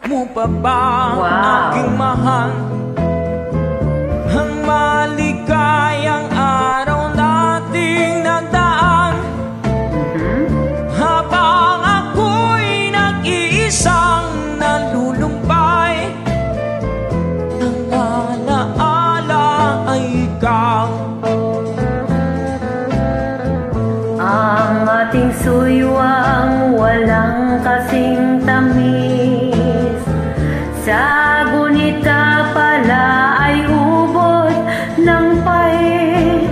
Mo pa ba aking mahal ang maligayang araw nating nagdaan? Habang ako'y nag-iisang nalulumpay, ang alaala ay ikaw. Ang ating suywang walang kasing tamis, sa gunita pala ay ubod ng pait.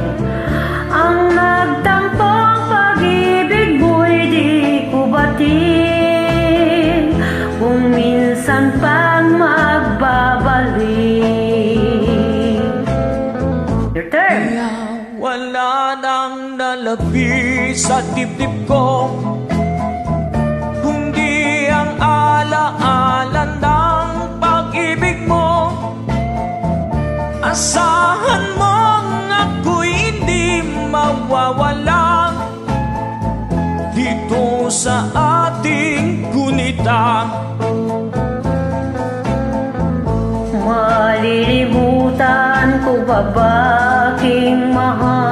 Ang nagtampong pag-ibig mo'y di ko batin, kung minsan pang magbabalik. Your turn. Kaya wala nang nalabi sa dibdib ko, kundi ang alaala ng pag-ibig mo. Asahan mong ako'y hindi mawawala dito sa ating gunita. Malilimutan ko ba ba aking mahal?